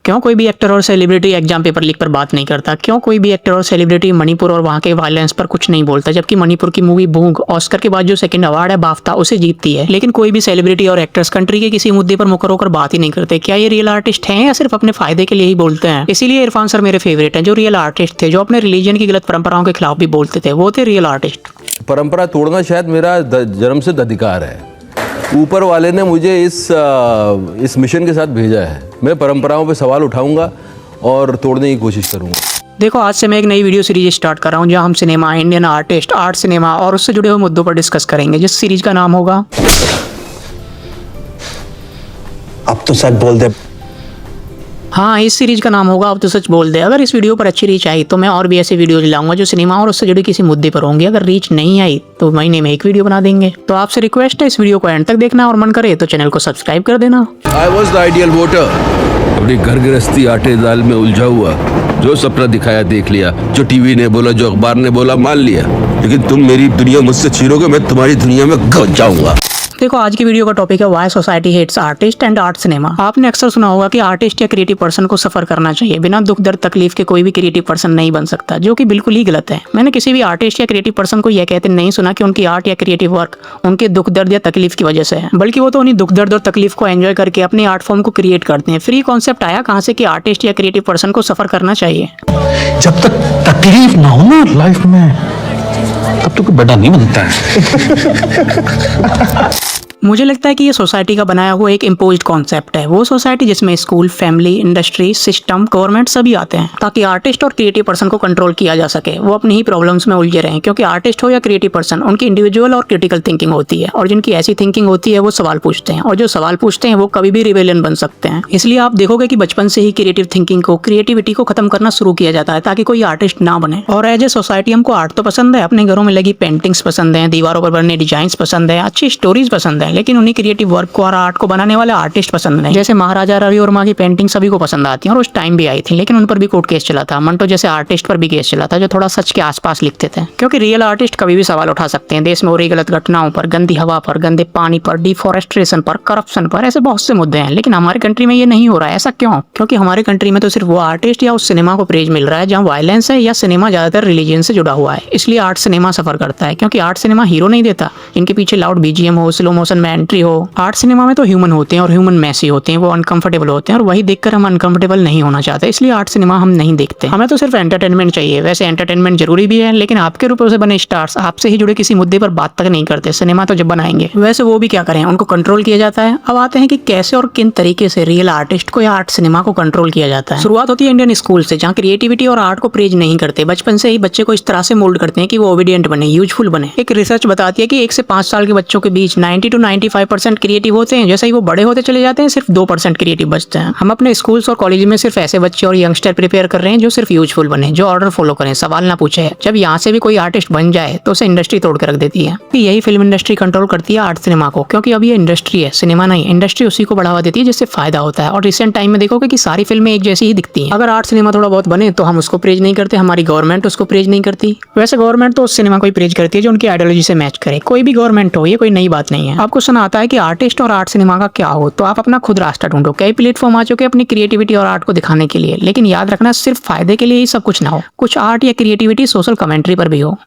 क्यों कोई भी एक्टर और सेलिब्रिटी एग्जाम पेपर लीक पर बात नहीं करता? क्यों कोई भी एक्टर और सेलिब्रिटी मणिपुर और वहाँ के वायलेंस पर कुछ नहीं बोलता? जबकि मणिपुर की मूवी बूंग ऑस्कर के बाद जो सेकंड अवार्ड है बाफ्ता उसे जीतती है, लेकिन कोई भी सेलिब्रिटी और एक्टर्स कंट्री के किसी मुद्दे पर मुकर होकर बात ही नहीं करते। क्या ये रियल आर्टिस्ट हैं या सिर्फ अपने फायदे के लिए ही बोलते हैं? इसीलिए इरफान सर मेरे फेवरेट हैं, जो रियल आर्टिस्ट थे, जो अपने रिलीजन की गलत परंपराओं के खिलाफ भी बोलते थे। वो थे रियल आर्टिस्ट। परंपरा तोड़ना शायद मेरा जन्मसिद्ध अधिकार है। ऊपर वाले ने मुझे इस मिशन के साथ भेजा है। मैं परंपराओं पे सवाल उठाऊंगा और तोड़ने की कोशिश करूंगा। देखो, आज से मैं एक नई वीडियो सीरीज स्टार्ट कर रहा हूँ जहाँ हम cinema, Indian artist, art cinema और उससे जुड़े हुए मुद्दों पर डिस्कस करेंगे, जिस सीरीज का नाम होगा अब तो सच बोल दे। हाँ, इस सीरीज का नाम होगा अब तो सच बोल दे। अगर इस वीडियो पर अच्छी रीच आई तो मैं और भी ऐसे वीडियोज लाऊंगा जो सिनेमा और उससे जुड़े किसी मुद्दे पर होंगे। अगर रीच नहीं आई तो महीने में एक वीडियो बना देंगे। तो आपसे रिक्वेस्ट है, इस वीडियो को एंड तक देखना और मन करे तो चैनल को सब्सक्राइब कर देना। I was the ideal voter. अपनी घर गृहस्थी आटे दाल में उलझा हुआ, जो सपना दिखाया देख लिया, जो टीवी ने बोला, जो अखबार ने बोला मान लिया। लेकिन तुम मेरी दुनिया मुझसे छीनोगे, मैं तुम्हारी दुनिया में घुस जाऊंगा। देखो, आज की वीडियो का टॉपिक है why society hates artist and art cinema. आपने अक्सर सुना होगा कि आर्टिस्ट या क्रिएटिव पर्सन को सफर करना चाहिए। बिना दुख दर्द तकलीफ के कोई भी क्रिएटिव पर्सन नहीं बन सकता, जो कि बिल्कुल ही गलत है। मैंने किसी भी आर्टिस्ट या क्रिएटिव पर्सन को यह कहते नहीं सुना कि उनकी आर्ट या क्रिएटिव वर्क उनके दुख दर्द या तकलीफ की वजह से है, बल्कि वो तो उन्हीं दुख दर्द और तकलीफ को एंजॉय करके अपने आर्ट फॉर्म को क्रिएट करते हैं। फिर ये कॉन्सेप्ट आया कहाँ से कि आर्टिस्ट या क्रिएटिव पर्सन को सफर करना चाहिए? जब तक तकलीफ ना हो ना लाइफ में, तब तो कोई बड़ा नहीं बनता है। मुझे लगता है कि ये सोसाइटी का बनाया हुआ एक इम्पोज्ड कॉन्सेप्ट है। वो सोसाइटी जिसमें school, family, industry, system, government सभी आते हैं ताकि आर्टिस्ट और क्रिएटिव पर्सन को कंट्रोल किया जा सके। वो अपनी ही प्रॉब्लम्स में उलझे रहें, क्योंकि आर्टिस्ट हो या क्रिएटिव पर्सन, उनकी इंडिविजुअल और क्रिटिकल थिंकिंग होती है, और जिनकी ऐसी थिंकिंग होती है वो सवाल पूछते हैं, और जो सवाल पूछते हैं वो कभी भी रिबेलियन बन सकते हैं। इसलिए आप देखोगे कि बचपन से ही क्रिएटिव थिंकिंग को, क्रिएटिविटी को खत्म करना शुरू किया जाता है ताकि कोई आर्टिस्ट ना बने। और एज ए सोसाइटी हमको आर्ट तो पसंद है, अपने घरों में लगी पेंटिंग्स पसंद है, दीवारों पर बने डिजाइन पसंद है, अच्छी स्टोरीज पसंद है, लेकिन उन्हीं क्रिएटिव वर्क को और आर्ट को बनाने वाले आर्टिस्ट पसंद नहीं। जैसे महाराजा रवि वर्मा की पेंटिंग सभी को पसंद आती है और उस टाइम भी आई थी, लेकिन उन पर भी कोर्ट केस चला था। मंटो जैसे आर्टिस्ट पर भी केस चला था, जो थोड़ा सच के आसपास लिखते थे, क्योंकि रियल आर्टिस्ट कभी भी सवाल उठा सकते हैं। देश में हो रही गलत घटनाओं पर, गंदी हवा पर, गंदे पानी पर, डिफॉरेस्टेशन पर, करप्शन पर, ऐसे बहुत से मुद्दे हैं। लेकिन हमारे कंट्री में ये नहीं हो रहा है। ऐसा क्यों? क्योंकि हमारे कंट्री में तो सिर्फ वो आर्टिस्ट या उस सिनेमा को प्रेज मिल रहा है जहाँ वायलेंस है, या सिनेमा ज्यादातर रिलीजन से जुड़ा हुआ है। इसलिए आर्ट सिनेमा सफर करता है, क्योंकि आर्ट सिनेमा हीरो नहीं देता, इनके पीछे लाउड बीजीएम हो, स्लो मोशन में एंट्री हो। आर्ट सिनेमा में तो ह्यूमन होते हैं, और ह्यूमन मैसी होते हैं, वो अनकंफर्टेबल होते हैं, और वही देखकर हम अनकंफर्टेबल नहीं होना चाहते। इसलिए आर्ट सिनेमा हम नहीं देखते। हमें तो सिर्फ एंटरटेनमेंट चाहिए। वैसे एंटरटेनमेंट जरूरी भी है, लेकिन आपके रूपों से बने स्टार्स आपसे ही जुड़े किसी मुद्दे पर बात तक नहीं करते। सिनेमा तो जब बनाएंगे, वैसे वो भी क्या करें, उनको कंट्रोल किया जाता है। अब आते हैं कि कैसे और किन तरीके से रियल आर्टिस्ट को या आर्ट सिनेमा को कंट्रोल किया जाता है। शुरुआत होती है इंडियन स्कूल से, जहाँ क्रिएटिविटी और आर्ट को प्रेज नहीं करते। बचपन से ही बच्चे को इस तरह से मोल्ड करते हैं कि वो ओबीडियंट बने, यूजफुल बने। एक रिसर्च बताती है कि 1 से 5 साल के बच्चों के बीच 90 to 95% क्रिएटिव होते हैं। जैसे ही वो बड़े होते चले जाते हैं, सिर्फ 2% क्रिएटिव बचते हैं। हम अपने स्कूल्स और कॉलेज में सिर्फ ऐसे बच्चे और यंगस्टर प्रिपेयर कर रहे हैं जो सिर्फ यूजफुल बने, जो ऑर्डर फॉलो करें, सवाल ना पूछे। जब यहाँ से भी कोई आर्टिस्ट बन जाए तो उसे इंडस्ट्री तोड़ के रख देती है। यही फिल्म इंडस्ट्री कंट्रोल करती है आर्ट सिनेमा को, क्योंकि अब ये इंडस्ट्री है, सिनेमा नहीं। इंडस्ट्री उसी को बढ़ावा देती है जिससे फायदा होता है। और रिसेंट टाइम में देखोगे कि सारी फिल्में एक जैसी ही दिखती हैं। अगर आर्ट सिनेमा थोड़ा बहुत बने तो हम उसको प्रेज नहीं करते, हमारी गवर्नमेंट उसको प्रेज नहीं करती। वैसे गवर्नमेंट तो उस सिनेमा को ही प्रेज करती है जो उनकी आइडियोलॉजी से मैच करे। कोई भी गवर्नमेंट हो, ये कोई नई बात नहीं है। आपको सुना आता है कि आर्टिस्ट और आर्ट सिनेमा का क्या हो, तो आप अपना खुद रास्ता ढूंढो। कई प्लेटफॉर्म आ चुके हैं अपनी क्रिएटिविटी और आर्ट को दिखाने के लिए, लेकिन याद रखना सिर्फ फायदे के लिए ही सब कुछ ना हो। कुछ आर्ट या क्रिएटिविटी सोशल कमेंट्री पर भी हो।